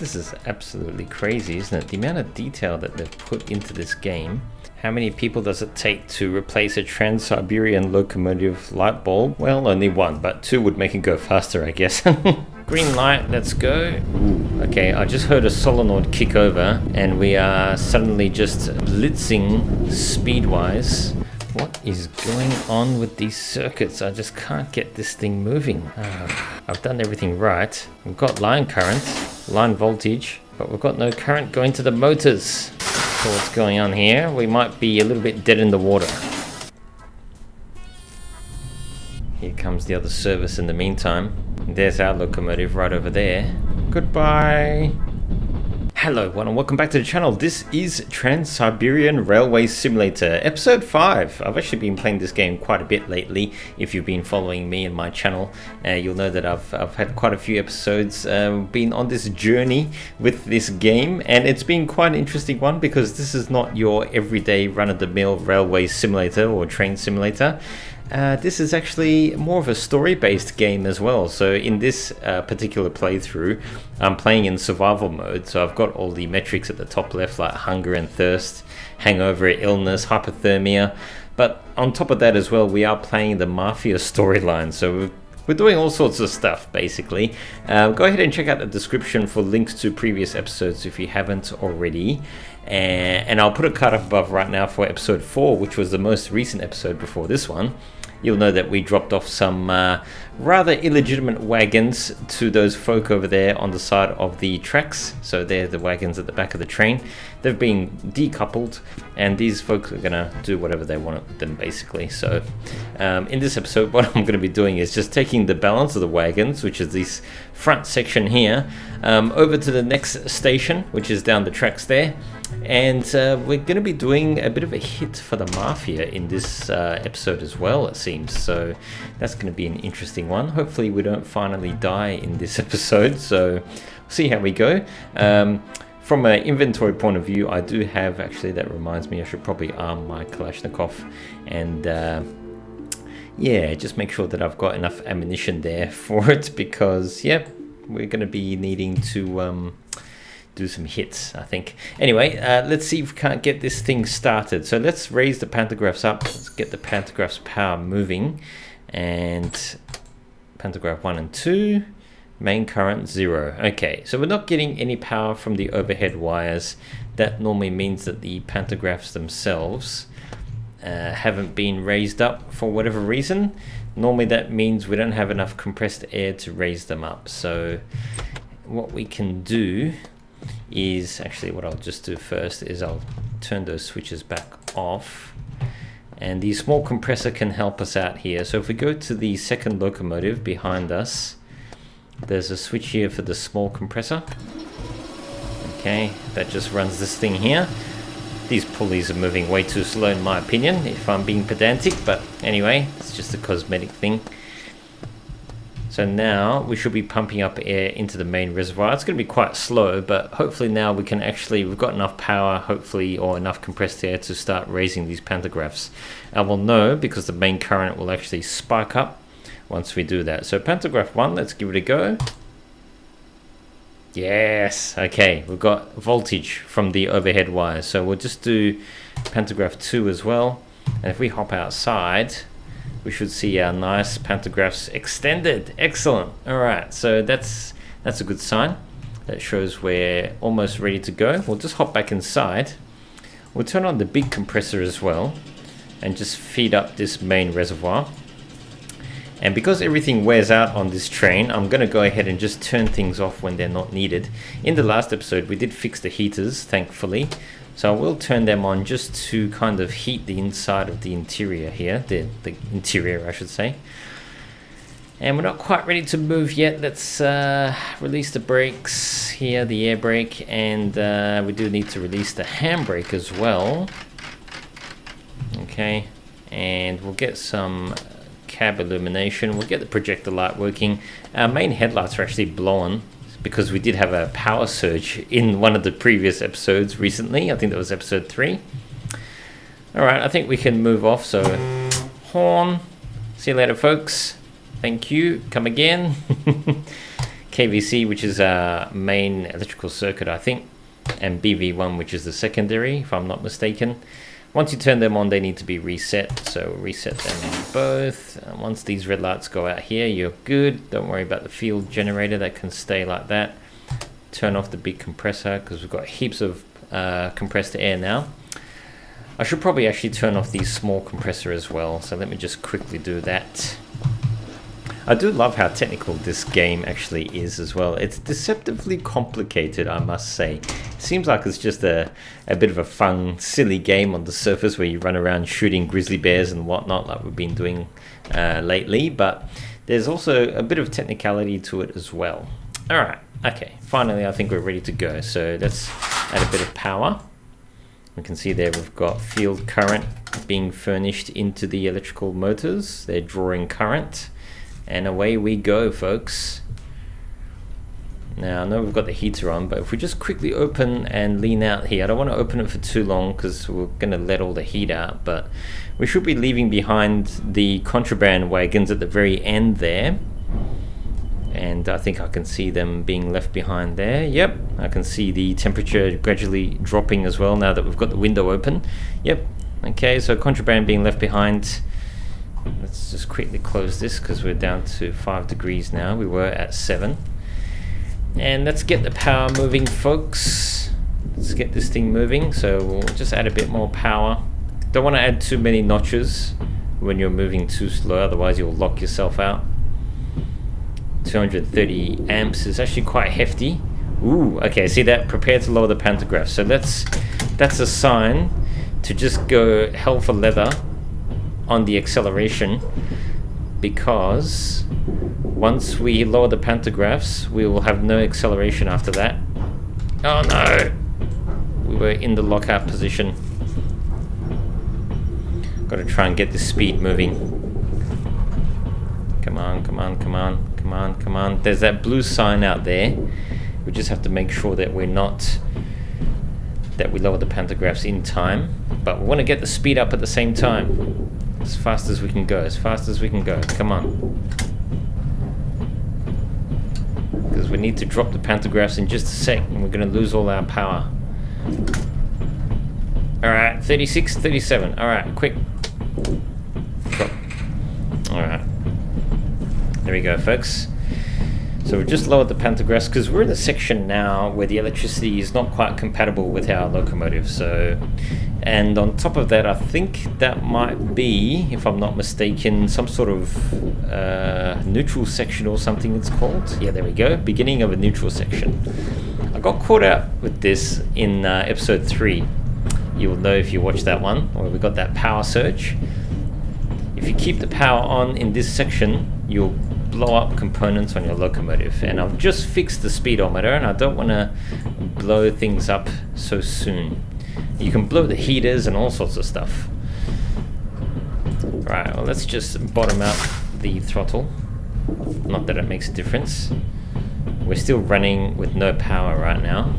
This is absolutely crazy, isn't it? The amount of detail that they've put into this game. How many people does it take to replace a Trans-Siberian locomotive light bulb? Well, only one, but two would make it go faster, I guess. Green light, let's go. Ooh, okay, I just heard a solenoid kick over and we are suddenly just blitzing speed-wise. What is going on with these circuits? I just can't get this thing moving. I've done everything right. We've got line current, line voltage, but we've got no current going to the motors. So what's going on here? We might be a little bit dead in the water. Here comes the other service in the meantime. There's our locomotive right over there. Goodbye. Hello everyone and welcome back to the channel. This is Trans-Siberian Railway Simulator episode 5. I've actually been playing this game quite a bit lately. If you've been following me and my channel, you'll know that I've had quite a few episodes been on this journey with this game, and it's been quite an interesting one because this is not your everyday run-of-the-mill railway simulator or train simulator. This is actually more of a story-based game as well. So in this particular playthrough, I'm playing in survival mode. So I've got all the metrics at the top left, like hunger and thirst, hangover, illness, hypothermia. But on top of that as well, we are playing the mafia storyline. So we're doing all sorts of stuff, basically. Go ahead and check out the description for links to previous episodes if you haven't already. And I'll put a card up above right now for episode 4, which was the most recent episode before this one. You'll know that we dropped off some rather illegitimate wagons to those folk over there on the side of the tracks. So they're the wagons at the back of the train. They've been decoupled, and these folks are going to do whatever they want with them, basically. So in this episode, what I'm going to be doing is just taking the balance of the wagons, which is this front section here, over to the next station, which is down the tracks there. And we're going to be doing a bit of a hit for the mafia in this episode as well, it seems. So that's going to be an interesting one. Hopefully we don't finally die in this episode, so we'll see how we go. From an inventory point of view, I do have, actually that reminds me, I should probably arm my Kalashnikov and yeah, just make sure that I've got enough ammunition there for it, because yep, we're going to be needing to do some hits, I think. Anyway, let's see if we can't get this thing started. So let's raise the pantographs up. Let's get the pantographs power moving. And pantograph 1 and 2, main current 0. Okay, so we're not getting any power from the overhead wires. That normally means that the pantographs themselves haven't been raised up for whatever reason. Normally that means we don't have enough compressed air to raise them up. So what we can do is, actually what I'll just do first is I'll turn those switches back off, and the small compressor can help us out here. So if we go to the second locomotive behind us, there's a switch here for the small compressor. Okay, that just runs this thing here. These pulleys are moving way too slow in my opinion, if I'm being pedantic, but anyway, it's just a cosmetic thing. So now we should be pumping up air into the main reservoir. It's going to be quite slow, but hopefully now we can actually, we've got enough power, hopefully, or enough compressed air to start raising these pantographs. And we'll know because the main current will actually spike up once we do that. So pantograph 1, let's give it a go. Yes, okay, we've got voltage from the overhead wires. So we'll just do pantograph 2 as well. And if we hop outside, we should see our nice pantographs extended. Excellent. All right, so that's a good sign. That shows we're almost ready to go. We'll just hop back inside. We'll turn on the big compressor as well and just feed up this main reservoir. And because everything wears out on this train, I'm going to go ahead and just turn things off when they're not needed. In the last episode, we did fix the heaters, thankfully. So I will turn them on just to kind of heat the inside of the interior here, the interior I should say. And we're not quite ready to move yet. Let's release the brakes here, the air brake, and we do need to release the handbrake as well. Okay, and we'll get some cab illumination. We'll get the projector light working. Our main headlights are actually blown, because we did have a power surge in one of the previous episodes recently. I think that was episode 3. All right, I think we can move off. So horn, see you later folks. Thank you, come again. KVC, which is our main electrical circuit, I think, and BV1, which is the secondary, if I'm not mistaken. Once you turn them on, they need to be reset, so reset them both. And once these red lights go out here, you're good. Don't worry about the field generator, that can stay like that. Turn off the big compressor because we've got heaps of compressed air now. I should probably actually turn off the small compressor as well, so let me just quickly do that. I do love how technical this game actually is as well. It's deceptively complicated, I must say. It seems like it's just a bit of a fun, silly game on the surface where you run around shooting grizzly bears and whatnot like we've been doing lately, but there's also a bit of technicality to it as well. Alright, okay, finally I think we're ready to go. So let's add a bit of power. We can see there we've got field current being furnished into the electrical motors. They're drawing current. And away we go, folks. Now I know we've got the heater on, but if we just quickly open and lean out here, I don't want to open it for too long because we're going to let all the heat out, but we should be leaving behind the contraband wagons at the very end there. And I think I can see them being left behind there. Yep, I can see the temperature gradually dropping as well now that we've got the window open. Yep, okay, so contraband being left behind. Let's just quickly close this because we're down to 5 degrees now. We were at 7. And let's get the power moving, folks. Let's get this thing moving. So we'll just add a bit more power. Don't want to add too many notches when you're moving too slow, otherwise you'll lock yourself out. 230 amps is actually quite hefty. Ooh, okay, see that? Prepare to lower the pantograph. So that's a sign to just go hell for leather on the acceleration, because once we lower the pantographs we will have no acceleration after that. Oh no, we were in the lockout position. Got to try and get this speed moving. Come on, come on, come on, come on, come on. There's that blue sign out there. We just have to make sure that we lower the pantographs in time, but we want to get the speed up at the same time. As fast as we can go, as fast as we can go. Come on. Because we need to drop the pantographs in just a sec and we're going to lose all our power. Alright, 36, 37. Alright, quick. Drop. Alright. There we go, folks. So we've just lowered the pantographs because we're in a section now where the electricity is not quite compatible with our locomotive. So, and on top of that, I think that might be, if I'm not mistaken, some sort of neutral section or something it's called. Yeah, there we go. Beginning of a neutral section. I got caught out with this in episode 3. You'll know if you watch that one, where we got that power surge. If you keep the power on in this section, you'll blow up components on your locomotive. And I've just fixed the speedometer and I don't want to blow things up so soon. You can blow the heaters and all sorts of stuff. Right, well, let's just bottom out the throttle. Not that it makes a difference. We're still running with no power right now.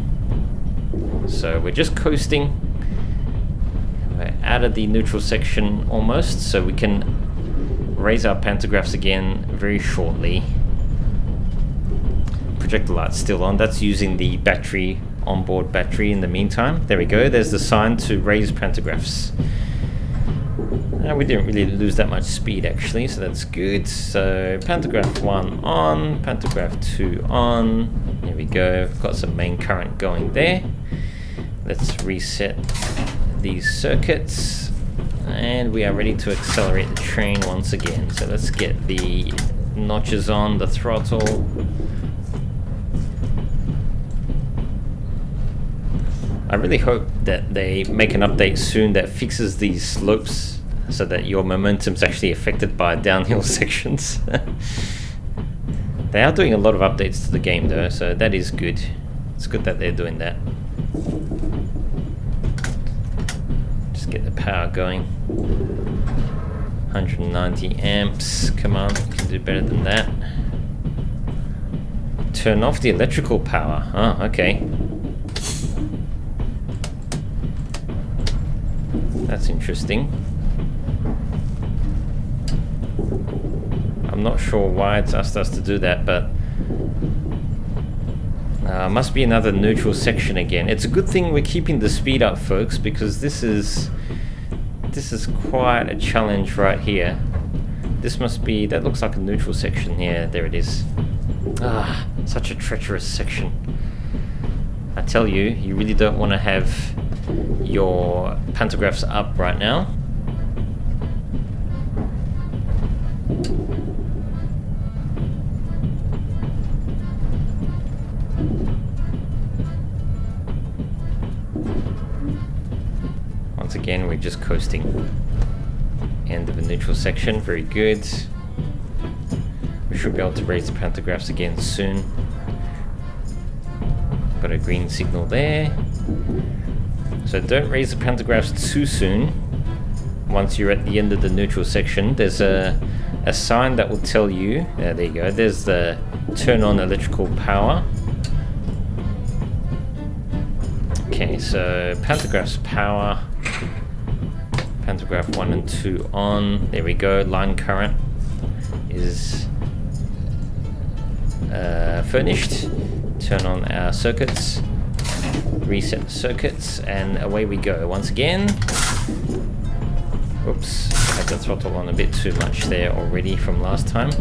So we're just coasting. We're out of the neutral section almost, so we can raise our pantographs again very shortly. Projector light's still on. That's using the battery, onboard battery in the meantime. There we go. There's the sign to raise pantographs. We didn't really lose that much speed actually, so that's good. So pantograph 1 on, pantograph 2 on. There we go. Got some main current going there. Let's reset these circuits. And we are ready to accelerate the train once again. So let's get the notches on the throttle. I really hope that they make an update soon that fixes these slopes so that your momentum's actually affected by downhill sections. They are doing a lot of updates to the game though, so that is good. It's good that they're doing that. Get the power going. 190 amps. Come on, we can do better than that. Turn off the electrical power. Oh, okay. That's interesting. I'm not sure why it's asked us to do that, but Must be another neutral section again. It's a good thing we're keeping the speed up, folks, because this is quite a challenge right here. This must be, that looks like a neutral section here. There it is. Ah, such a treacherous section. I tell you, you really don't want to have your pantographs up right now. Once again, we're just coasting. End of the neutral section, very good. We should be able to raise the pantographs again soon. Got a green signal there. So don't raise the pantographs too soon. Once you're at the end of the neutral section, there's a sign that will tell you, there you go, there's the turn on electrical power. Okay, so pantographs power. Pantograph 1 and 2 on. There we go. Line current is furnished. Turn on our circuits. Reset circuits, and away we go. Once again. Oops, I had the throttle on a bit too much there already from last time.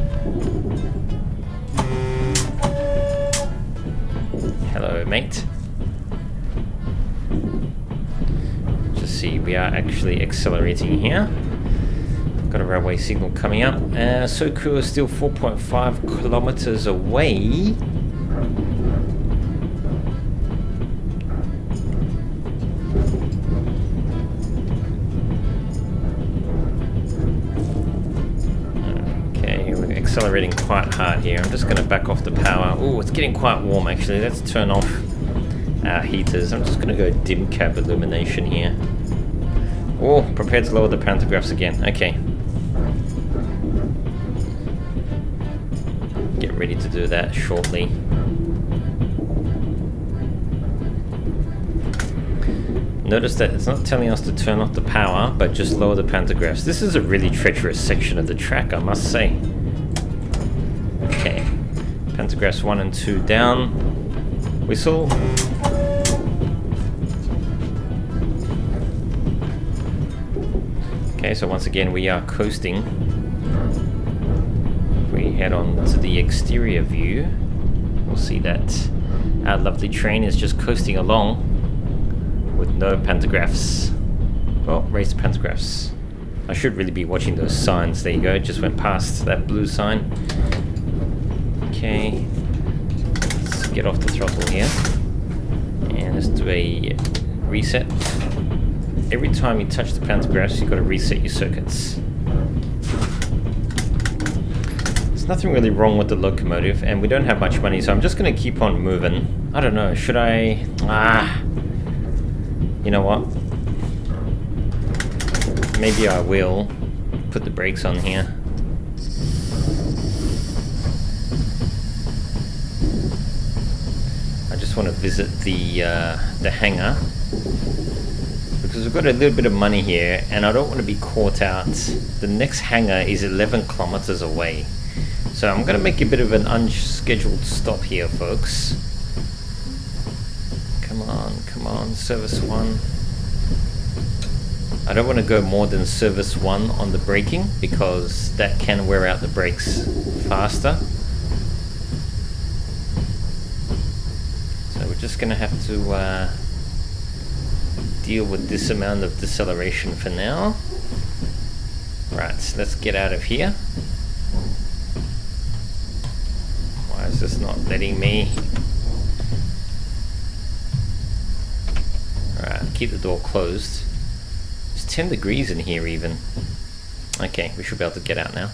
Hello, mate. See, we are actually accelerating here. Got a railway signal coming up. Soku is still 4.5 kilometers away. Okay, we're accelerating quite hard here. I'm just going to back off the power. Oh, it's getting quite warm actually. Let's turn off our heaters. I'm just going to go dim cab illumination here. Oh, prepared to lower the pantographs again. Okay. Get ready to do that shortly. Notice that it's not telling us to turn off the power, but just lower the pantographs. This is a really treacherous section of the track, I must say. Okay. Pantographs 1 and 2 down. Whistle. Okay, so once again we are coasting. If we head on to the exterior view, we'll see that our lovely train is just coasting along with no pantographs. Well, raise the pantographs. I should really be watching those signs. There you go, just went past that blue sign. Okay, let's get off the throttle here. And let's do a reset. Every time you touch the pantographs, you've got to reset your circuits. There's nothing really wrong with the locomotive, and we don't have much money, so I'm just going to keep on moving. I don't know, should I... you know what? Maybe I will put the brakes on here. I just want to visit the hangar. Because we've got a little bit of money here, and I don't want to be caught out. The next hangar is 11 kilometers away. So I'm going to make a bit of an unscheduled stop here, folks. Come on, service 1. I don't want to go more than service 1 on the braking, because that can wear out the brakes faster. So we're just going to have to deal with this amount of deceleration for now. Right, so let's get out of here. Why is this not letting me? Alright, keep the door closed. It's 10 degrees in here even. Okay, we should be able to get out now.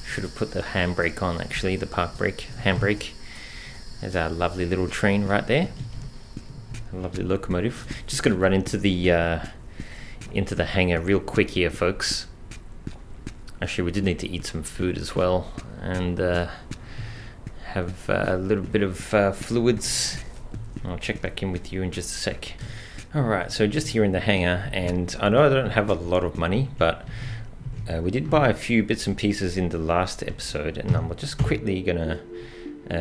Should have put the handbrake on actually, the park brake, handbrake. There's our lovely little train right there. A lovely locomotive. Just gonna run into the hangar real quick here, folks. Actually, we did need to eat some food as well, and have a little bit of fluids. I'll check back in with you in just a sec. Alright, so just here in the hangar, and I know I don't have a lot of money, but We did buy a few bits and pieces in the last episode, and I'm just quickly gonna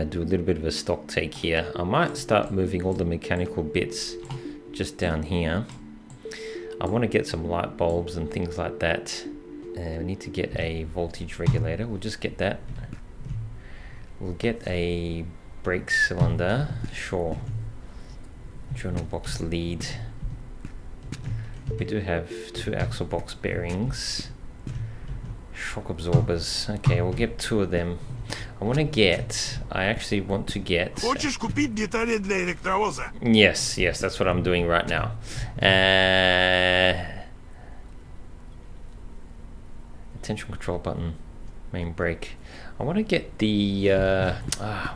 do a little bit of a stock take here. I might start moving all the mechanical bits just down here. I want to get some light bulbs and things like that. We need to get a voltage regulator. We'll just get that. We'll get a brake cylinder, sure. Journal box lead. We do have 2 axle box bearings. Shock absorbers. Okay, we'll get 2 of them. I actually want to get... Хочешь купить детали для электровоза? Yes, that's what I'm doing right now. Attention control button, main brake. I want to get the...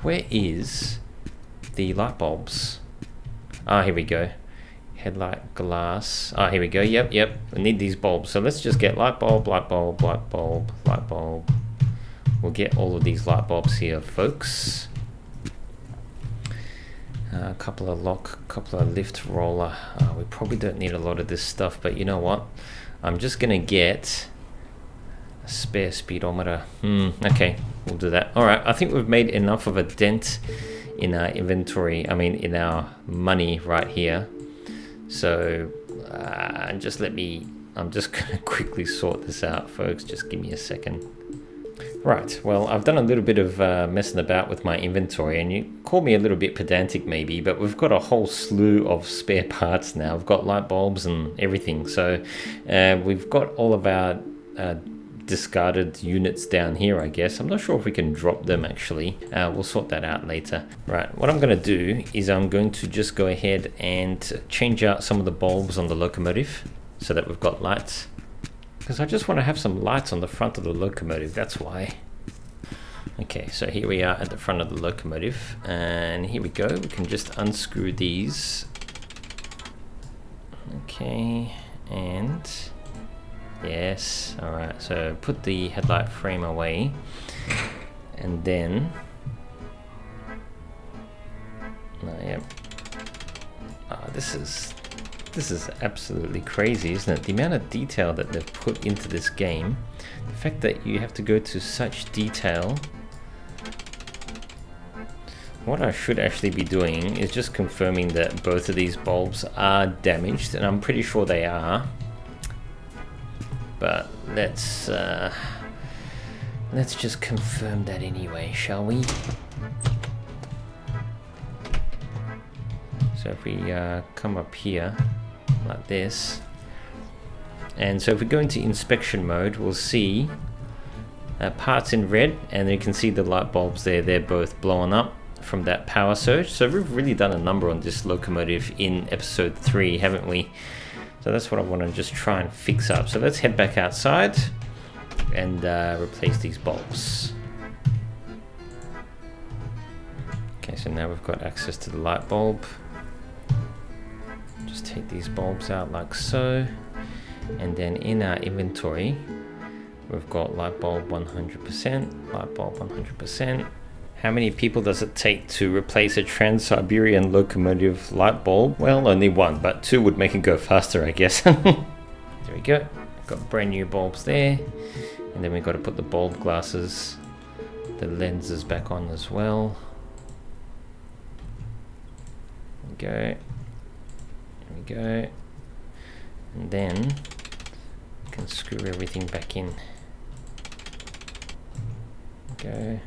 where is the light bulbs? Here we go. Headlight glass. Here we go. Yep. I need these bulbs. So let's just get light bulb, light bulb, light bulb, light bulb. We'll get all of these light bulbs here, folks. A couple of lift roller. We probably don't need a lot of this stuff, but you know what? I'm just gonna get a spare speedometer. Okay, we'll do that. All right, I think we've made enough of a dent in our inventory. In our money right here. So I'm just gonna quickly sort this out, folks. Just give me a second. Right, well, I've done a little bit of messing about with my inventory, and you call me a little bit pedantic maybe, but we've got a whole slew of spare parts now. We've got light bulbs and everything. So we've got all of our discarded units down here, I guess. I'm not sure if we can drop them actually. We'll sort that out later. Right, what I'm going to do is I'm going to just go ahead and change out some of the bulbs on the locomotive so that we've got lights. Because I just want to have some lights on the front of the locomotive, that's why. Okay, so here we are at the front of the locomotive, and here we go. We can just unscrew these. Okay, and yes, all right. So put the headlight frame away, and then, yep. This is absolutely crazy, isn't it? The amount of detail that they've put into this game, the fact that you have to go to such detail. What I should actually be doing is just confirming that both of these bulbs are damaged, and I'm pretty sure they are. But let's just confirm that anyway, shall we? So if we come up here like this, and so if we go into inspection mode, we'll see parts in red, and you can see the light bulbs there. They're both blowing up from that power surge. So we've really done a number on this locomotive in episode 3, haven't we? So that's what I want to just try and fix up. So let's head back outside and replace these bulbs. Okay, so now we've got access to the light bulb. Just take these bulbs out like so, and then in our inventory we've got light bulb 100%, light bulb 100%. How many people does it take to replace a Trans-Siberian locomotive light bulb? Well, only 1, but 2 would make it go faster, I guess. There we go, got brand new bulbs there, and then we've got to put the bulb glasses, the lenses back on as well. There we go, and then we can screw everything back in. Go.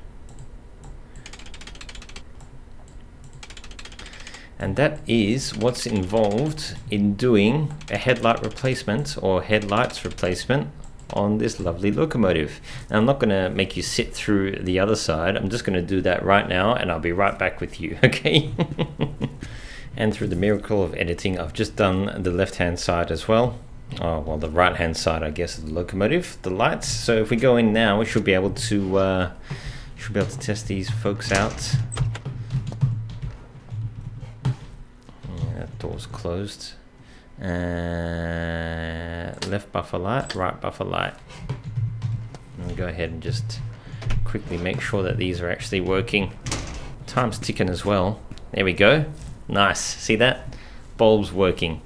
And that is what's involved in doing a headlight replacement or headlights replacement on this lovely locomotive. Now, I'm not going to make you sit through the other side. I'm just going to do that right now, and I'll be right back with you, okay? And through the miracle of editing, I've just done the left-hand side as well. Oh, well, the right-hand side, I guess, of the locomotive, the lights. So if we go in now, we should be able to test these folks out. Yeah, that door's closed. Left buffer light, right buffer light. And go ahead and just quickly make sure that these are actually working. Time's ticking as well. There we go. Nice. See that? Bulbs working.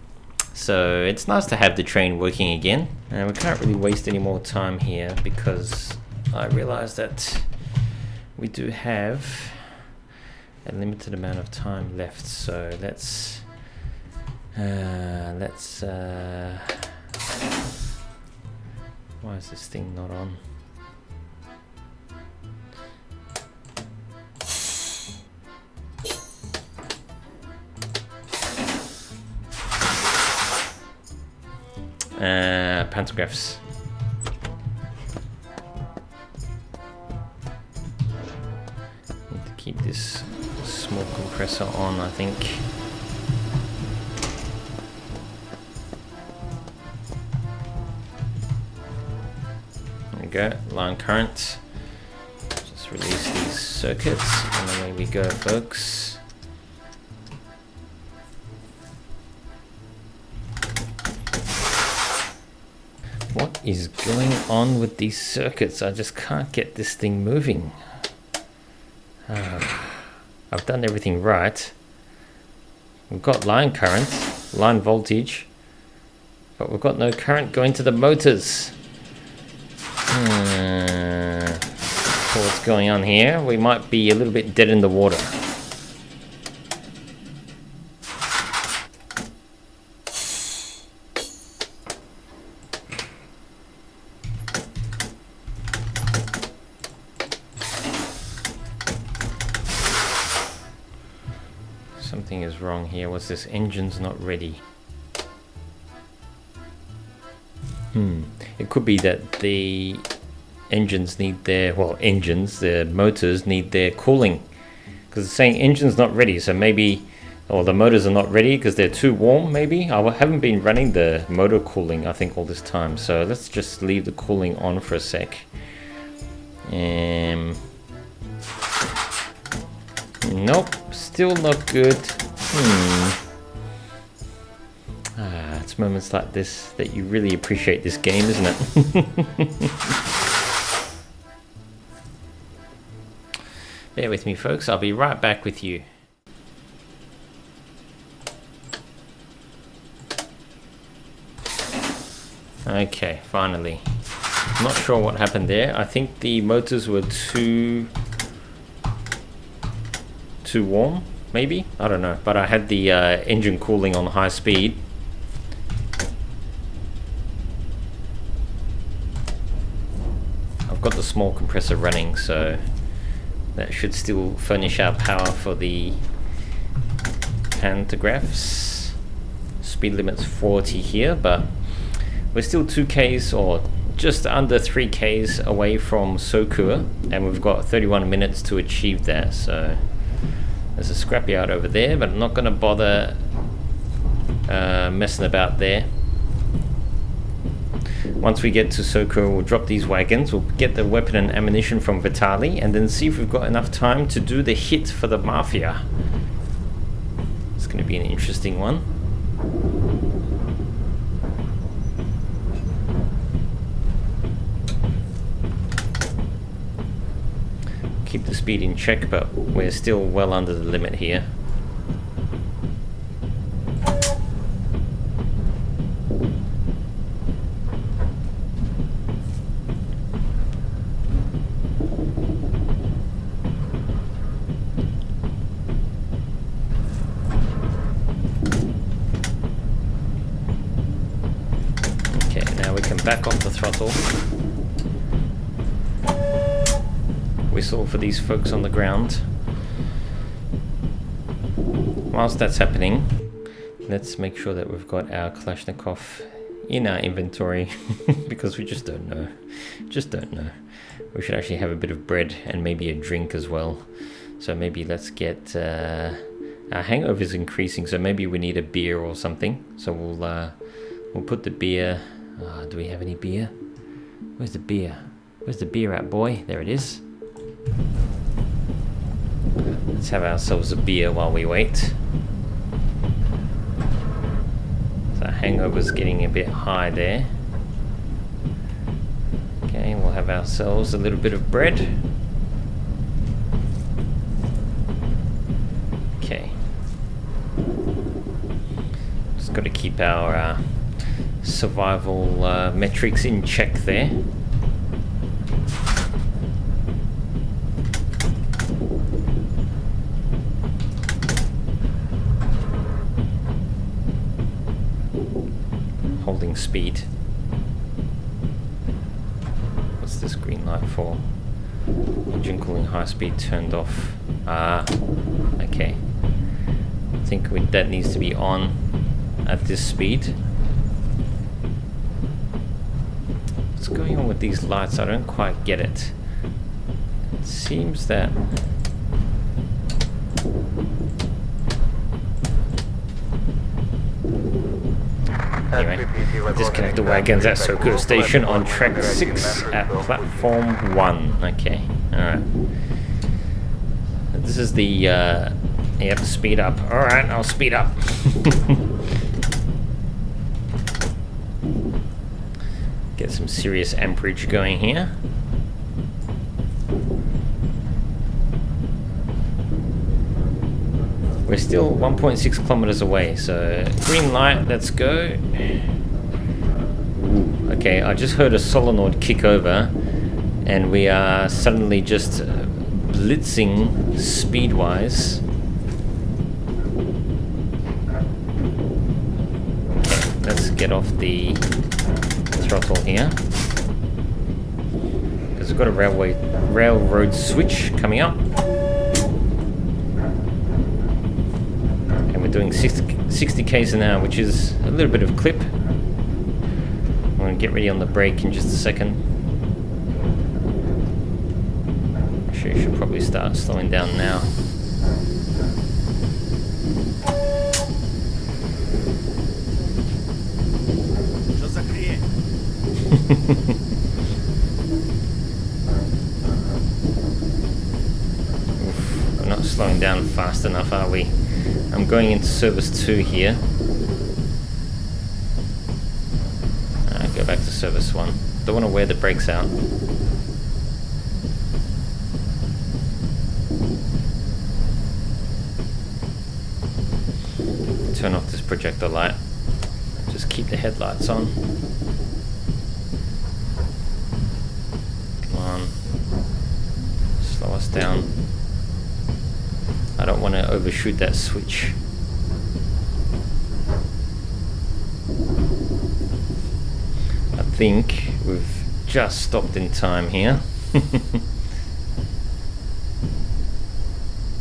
So it's nice to have the train working again. And we can't really waste any more time here because I realize that we do have a limited amount of time left. So let's why is this thing not on? Pantographs. Need to keep this small compressor on, I think. There we go, line current. Just release these circuits and away we go, folks. What is going on with these circuits? I just can't get this thing moving. I've done everything right. We've got line current, line voltage, but we've got no current going to the motors. What's going on here? We might be a little bit dead in the water. Something is wrong here. What's this? Engine's not ready. It could be that the engines need their, the motors need their cooling. Because it's saying engine's not ready, so maybe, or the motors are not ready because they're too warm, maybe? I haven't been running the motor cooling, I think, all this time. So let's just leave the cooling on for a sec. Nope, still not good. It's moments like this that you really appreciate this game, isn't it? Bear with me, folks. I'll be right back with you. Okay, finally. Not sure what happened there. I think the motors were too warm, maybe? I don't know. But I had the engine cooling on high speed. I've got the small compressor running, so that should still furnish our power for the pantographs. Speed limit's 40 here, but we're still 2Ks or just under 3Ks away from Sokur, and we've got 31 minutes to achieve that. So there's a scrapyard over there, but I'm not going to bother messing about there. Once we get to Sokur, we'll drop these wagons, we'll get the weapon and ammunition from VITALY, and then see if we've got enough time to do the hit for the Mafia. It's going to be an interesting one. Keep the speed in check, but we're still well under the limit here. Okay, now we can back off the throttle. Whistle for these folks on the ground. Whilst that's happening, let's make sure that we've got our Kalashnikov in our inventory because we just don't know. We should actually have a bit of bread and maybe a drink as well. So maybe let's get our hangover is increasing, so maybe we need a beer or something. So we'll put the beer. Do we have any beer? Where's the beer? Where's the beer at, boy? There it is. Let's have ourselves a beer while we wait. So hangover's getting a bit high there. Okay, we'll have ourselves a little bit of bread. Okay. Just Just got to keep our survival metrics in check there. Holding speed. What's this green light for? Engine cooling high speed turned off. Ah, okay. I think that needs to be on at this speed. What's going on with these lights? I don't quite get it. It seems that anyway, disconnect the wagons at Soko Station on track 6 at platform 1. Okay, alright. This is the, yep, speed up. Alright, I'll speed up. Get some serious amperage going here. We're still 1.6 kilometers away, so green light, let's go. Ooh, okay, I just heard a solenoid kick over, and we are suddenly just blitzing speed-wise. Okay, let's get off the throttle here, because we've got a railroad switch coming up. Doing 60 k's an hour, which is a little bit of clip. I'm going to get ready on the brake in just a second. Actually, I should probably start slowing down now. Oof, we're not slowing down fast enough, are we? I'm going into service 2 here. Go back to service 1. Don't want to wear the brakes out. Turn off this projector light. Just keep the headlights on. Come on. Slow us down. I don't want to overshoot that switch. I think we've just stopped in time here.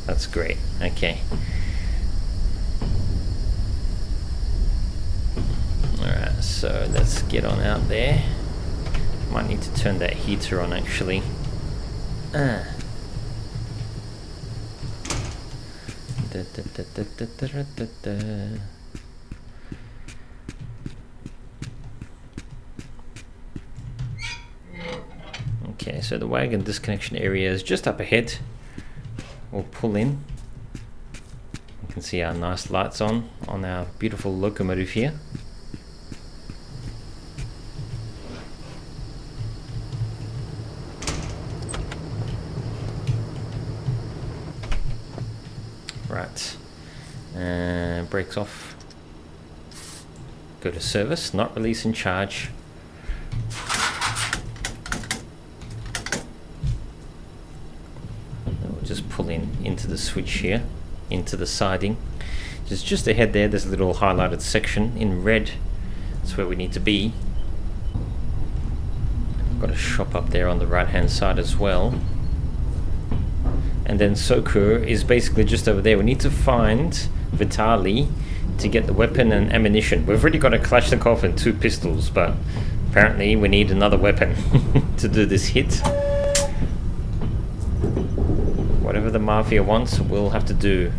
That's great. Okay. Alright, so let's get on out there. Might need to turn that heater on actually. Okay, so the wagon disconnection area is just up ahead. We'll pull in. You can see our nice lights on our beautiful locomotive here. Right, brakes off, go to service, not release and charge. We'll just pull into the switch here, into the siding. Just ahead there, there's a little highlighted section in red. That's where we need to be. Got a shop up there on the right hand side as well. And then Sokur is basically just over there. We need to find VITALY to get the weapon and ammunition. We've already got a Kalashnikov and 2 pistols, but apparently we need another weapon to do this hit. Whatever the Mafia wants, we'll have to do.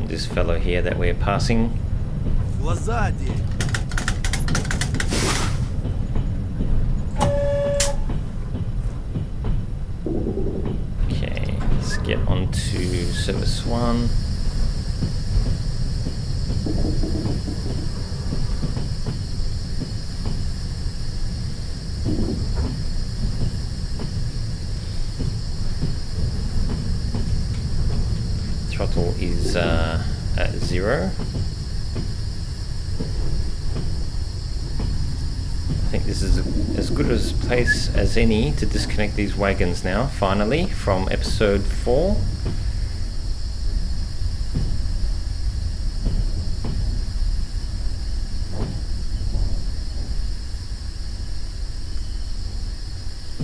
This fellow here that we're passing. Okay, let's get on to service 1. is at 0. I think this is as good a place as any to disconnect these wagons now, finally, from episode 4.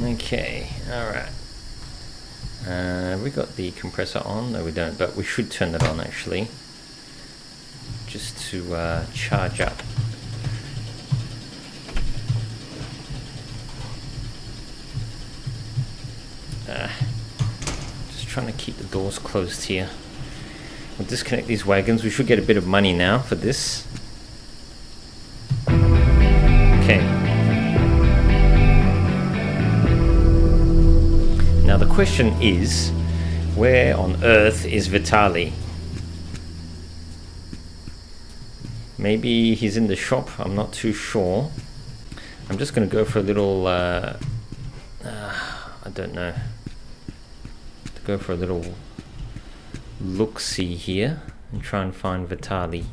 Okay, alright. We got the compressor on? No, we don't, but we should turn it on actually. Just to charge up. Just trying to keep the doors closed here. We'll disconnect these wagons. We should get a bit of money now for this. Okay. Now the question is, where on earth is VITALY? Maybe he's in the shop, I'm not too sure. I'm just going to go for a little, I don't know, to go for a little look-see here and try and find VITALY.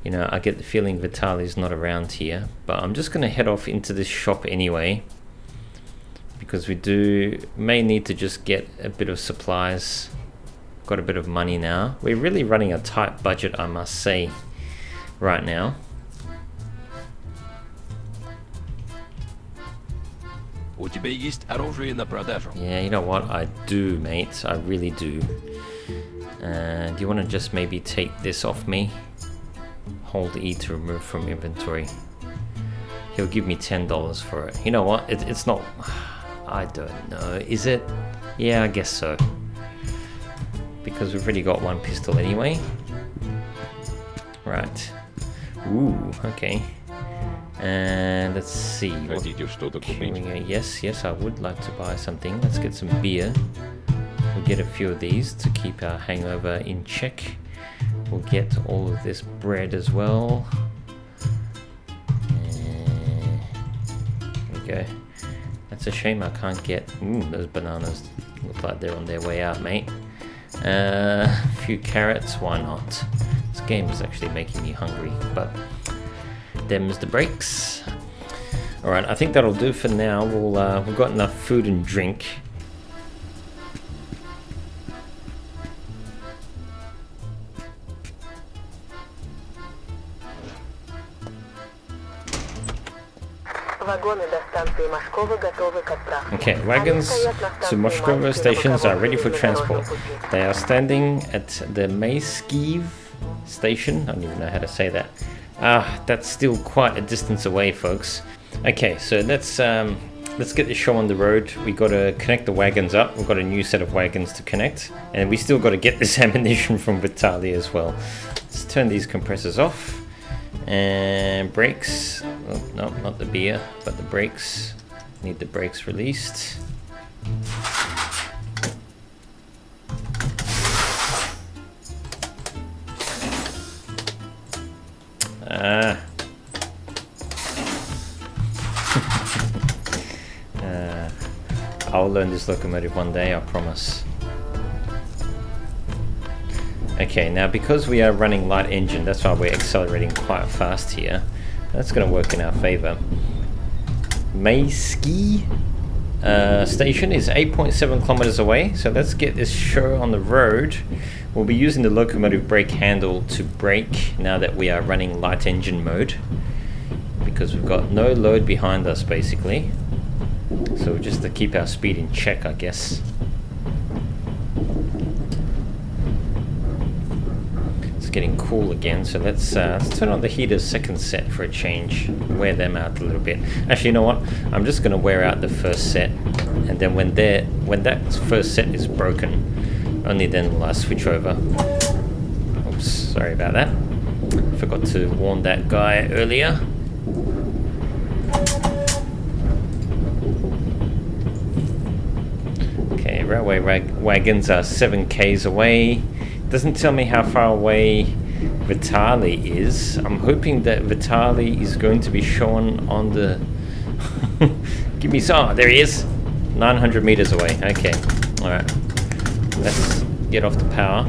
You know, I get the feeling VITALY's not around here, but I'm just going to head off into this shop anyway, because we may need to just get a bit of supplies. Got a bit of money now. We're really running a tight budget, I must say, right now. Yeah, you know what? I do, mate. I really do. Do you want to just maybe take this off me? Hold E to remove from inventory. He'll give me $10 for it. You know what? It's not... I don't know. Is it? Yeah, I guess so. Because we've already got one pistol anyway. Right. Ooh, okay. And let's see. Yes, I would like to buy something. Let's get some beer. We'll get a few of these to keep our hangover in check. We'll get all of this bread as well. There we go. That's a shame I can't get... those bananas look like they're on their way out, mate. A few carrots, why not? This game is actually making me hungry, but them's the breaks. Alright, I think that'll do for now. We've got enough food and drink. Okay, wagons to Moshkovo stations are ready for transport. They are standing at the Mayskiv station. I don't even know how to say that. That's still quite a distance away, folks. Okay, so let's get the show on the road. We got to connect the wagons up. We've got a new set of wagons to connect, and we still got to get this ammunition from VITALY as well. Let's turn these compressors off. And brakes. Oh, no, not the beer, but the brakes. Need the brakes released. I'll learn this locomotive one day, I promise. Okay, now because we are running light engine, that's why we're accelerating quite fast here. That's going to work in our favor. Mayski station is 8.7 kilometers away, so let's get this show on the road. We'll be using the locomotive brake handle to brake now that we are running light engine mode, because we've got no load behind us basically. So just to keep our speed in check, I guess. Getting cool again, so let's turn on the heaters second set for a change. Wear them out a little bit. Actually, you know what? I'm just going to wear out the first set, and then when that first set is broken, only then will I switch over. Oops, sorry about that. Forgot to warn that guy earlier. Okay, railway wagons are 7 k's away. Doesn't tell me how far away VITALY is. I'm hoping that VITALY is going to be shown on the... Give me some. There he is. 900 meters away. Okay. Alright. Let's get off the power.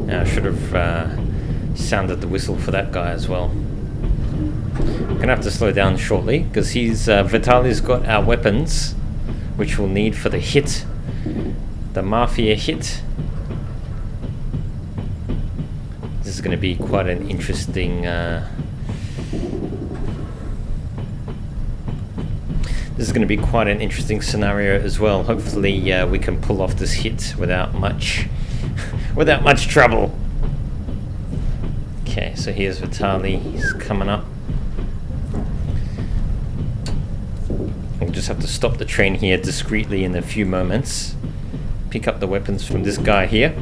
Now I should have sounded the whistle for that guy as well. Gonna have to slow down shortly because Vitaly's got our weapons, which we'll need for the hit, the Mafia hit. This is going to be quite an interesting. This is going to be quite an interesting scenario as well. Hopefully, we can pull off this hit without much, without much trouble. Okay, so here's Vitaly. He's coming up. We'll just have to stop the train here discreetly in a few moments. Pick up the weapons from this guy here.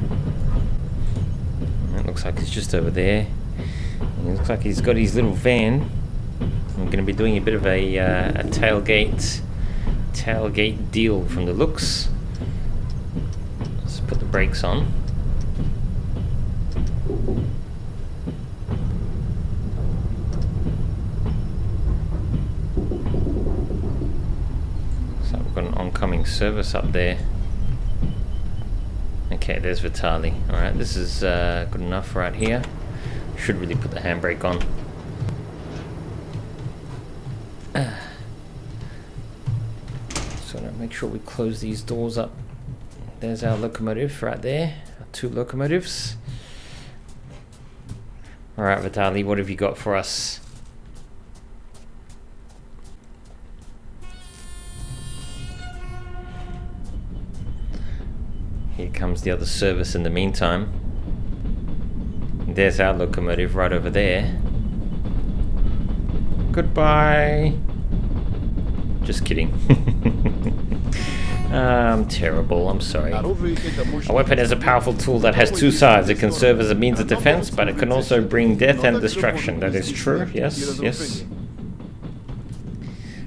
It looks like he's just over there. And it looks like he's got his little van. I'm going to be doing a bit of a tailgate deal from the looks. Let's put the brakes on. So we've got an oncoming service up there. Okay, there's Vitaly. Alright, this is good enough right here. Should really put the handbrake on. So make sure we close these doors up. There's our locomotive right there. Our 2 locomotives. Alright, Vitaly, what have you got for us? Here comes the other service in the meantime. There's our locomotive right over there. Goodbye. Just kidding. I'm terrible, I'm sorry. A weapon is a powerful tool that has 2 sides. It can serve as a means of defense, but it can also bring death and destruction. That is true, yes, yes.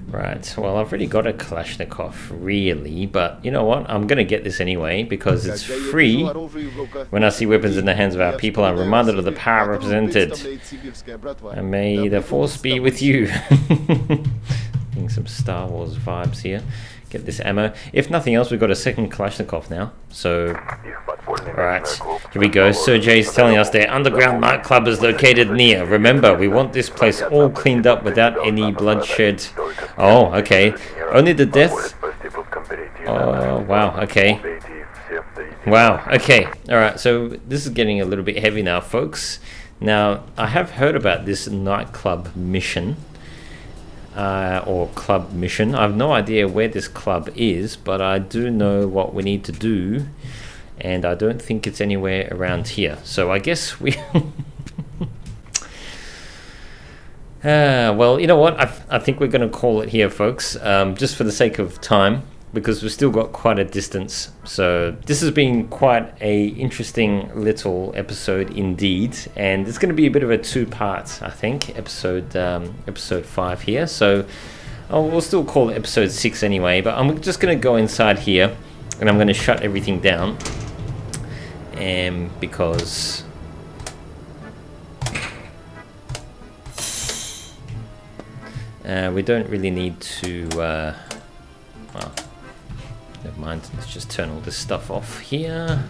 Right, well, I've already got a Kalashnikov, really, but you know what? I'm gonna get this anyway, because it's free. When I see weapons in the hands of our people, I'm reminded of the power represented. And may the force be with you. Getting some Star Wars vibes here. Get this ammo. If nothing else, we've got a second Kalashnikov now. So, alright, here we go. Sergey's telling us their underground nightclub is located near. Remember, we want this place all cleaned up without any bloodshed. Oh, okay. Only the death? Oh, wow, okay. Wow, okay. Alright, so this is getting a little bit heavy now, folks. Now, I have heard about this nightclub mission. Or club mission. I have no idea where this club is, but I do know what we need to do, and I don't think it's anywhere around here. So I guess we... well, you know what? I think we're going to call it here, folks, just for the sake of time, because we've still got quite a distance. So this has been quite a interesting little episode indeed, and it's going to be a bit of a 2-part, I think, episode 5 here. So we'll still call it episode 6 anyway, but I'm just going to go inside here and I'm going to shut everything down, and because we don't really need to well, never mind, let's just turn all this stuff off here.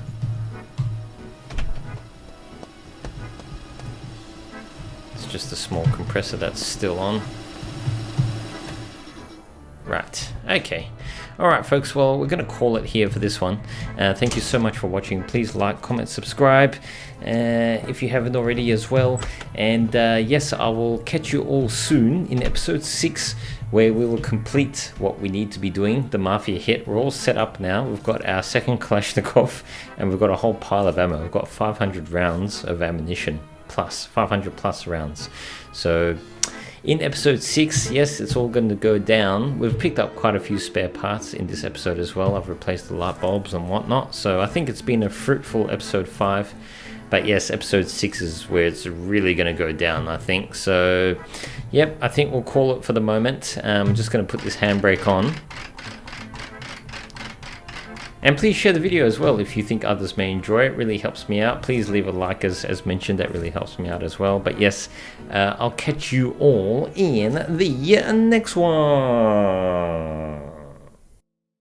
It's just a small compressor that's still on. Right, okay. Alright folks, well we're going to call it here for this one. Thank you so much for watching. Please like, comment, subscribe if you haven't already as well. And yes, I will catch you all soon in episode 6, where we will complete what we need to be doing, the Mafia hit. We're all set up now. We've got our second Kalashnikov, and we've got a whole pile of ammo. We've got 500 rounds of ammunition, plus 500 plus rounds. So in episode 6, yes, it's all going to go down. We've picked up quite a few spare parts in this episode as well. I've replaced the light bulbs and whatnot. So I think it's been a fruitful episode 5. But yes, episode 6 is where it's really going to go down, I think. So, yep, I think we'll call it for the moment. I'm just going to put this handbrake on. And please share the video as well if you think others may enjoy it. Really helps me out. Please leave a like as mentioned. That really helps me out as well. But yes, I'll catch you all in the next one.